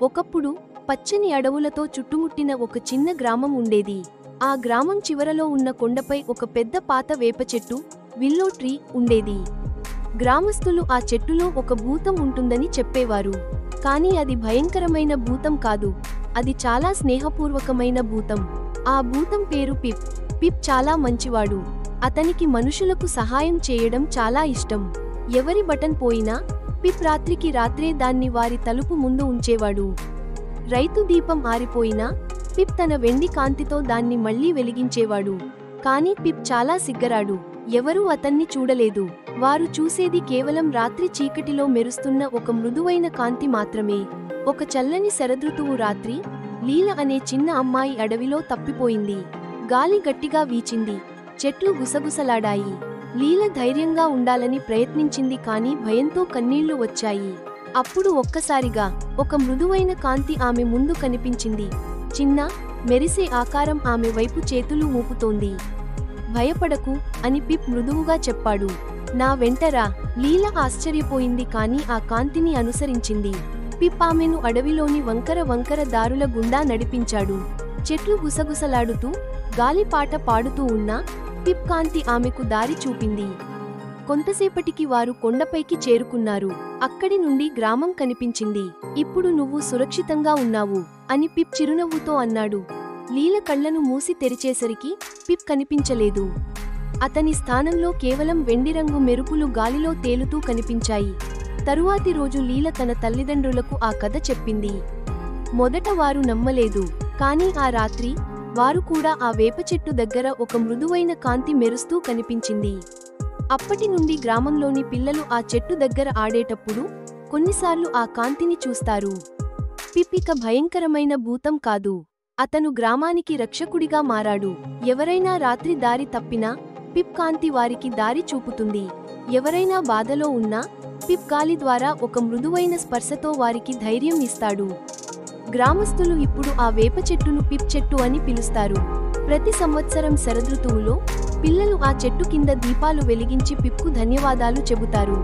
ఒకప్పుడు పచ్చని అడవులతో చుట్టుముట్టిన ఒక చిన్న గ్రామం ఉండేది. ఆ గ్రామం చివరలో ఉన్న కొండపై ఒక పెద్ద పాత వేప చెట్టు, విల్లో ట్రీ, ఉండేది. గ్రామస్తులు ఆ చెట్టులో ఒక భూతం ఉంటుందని చెప్పేవారు. కానీ అది భయంకరమైన భూతం కాదు, అది చాలా స్నేహపూర్వకమైన భూతం. ఆ భూతం పేరు పిప్. పిప్ చాలా మంచివాడు. అతనికి మనుషులకు సహాయం చేయడం చాలా ఇష్టం. ఎవరి బటన్ పోయినా పిప్ రాత్రికి రాత్రే దాన్ని వారి తలుపు ముందు ఉంచేవాడు. రైతు దీపం ఆరిపోయినా పిప్ తన వెండి కాంతితో దాన్ని మళ్లీ వెలిగించేవాడు. కానీ పిప్ చాలా సిగ్గరాడు. ఎవరూ అతన్ని చూడలేదు. వారు చూసేది కేవలం రాత్రి చీకటిలో మెరుస్తున్న ఒక మృదువైన కాంతి మాత్రమే. ఒక చల్లని శరదృతువు రాత్రి లీల అనే చిన్న అమ్మాయి అడవిలో తప్పిపోయింది. గాలి గట్టిగా వీచింది, చెట్లు గుసగుసలాడాయి. లీల ధైర్యంగా ఉండాలని ప్రయత్నించింది, కానీ భయంతో కన్నీళ్లు వచ్చాయి. అప్పుడు ఒక్కసారిగా ఒక మృదువైన కాంతి ఆమె ముందు కనిపించింది. చిన్న, మెరిసే ఆకారం ఆమె వైపు చేతులు ఊపుతోంది. భయపడకు అని పిప్ మృదువుగా చెప్పాడు. నా వెంటరా. లీల ఆశ్చర్యపోయింది, కానీ ఆ కాంతిని అనుసరించింది. పిప్ ఆమెను అడవిలోని వంకర వంకర దారుల గుండా నడిపించాడు. చెట్లు గుసగుసలాడుతూ, గాలిపాట పాడుతూ ఉన్నా పిప్ కాంతి ఆమెకు దారి చూపింది. కొంతసేపటికి వారు కొండపైకి చేరుకున్నారు. అక్కడి నుండి గ్రామం కనిపించింది. ఇప్పుడు నువ్వు సురక్షితంగా ఉన్నావు అని పిప్ చిరునవ్వుతో అన్నాడు. లీల కళ్లను మూసి తెరిచేసరికి పిప్ కనిపించలేదు. అతని స్థానంలో కేవలం వెండిరంగు మెరుపులు గాలిలో తేలుతూ కనిపించాయి. తరువాతి రోజు లీల తన తల్లిదండ్రులకు ఆ కథ చెప్పింది. మొదట వారు నమ్మలేదు, కానీ ఆ రాత్రి వారు కూడా ఆ వేప చెట్టు దగ్గర ఒక మృదువైన కాంతి మెరుస్తూ కనిపించింది. అప్పటి నుండి గ్రామంలోని పిల్లలు ఆ చెట్టు దగ్గర ఆడేటప్పుడు కొన్నిసార్లు ఆ కాంతిని చూస్తారు. పిప్ ఇక భయంకరమైన భూతం కాదు, అతను గ్రామానికి రక్షకుడిగా మారాడు. ఎవరైనా రాత్రి దారి తప్పినా పిప్ కాంతి వారికి దారి చూపుతుంది. ఎవరైనా బాధలో ఉన్నా పిప్ గాలి ద్వారా ఒక మృదువైన స్పర్శతో వారికి ధైర్యం ఇస్తాడు. గ్రామస్తులు ఇప్పుడు ఆ వేప చెట్టును పిప్ చెట్టు అని పిలుస్తారు. ప్రతి సంవత్సరం శరదృతువులో పిల్లలు ఆ చెట్టు కింద దీపాలు వెలిగించి పిప్కు ధన్యవాదాలు చెబుతారు.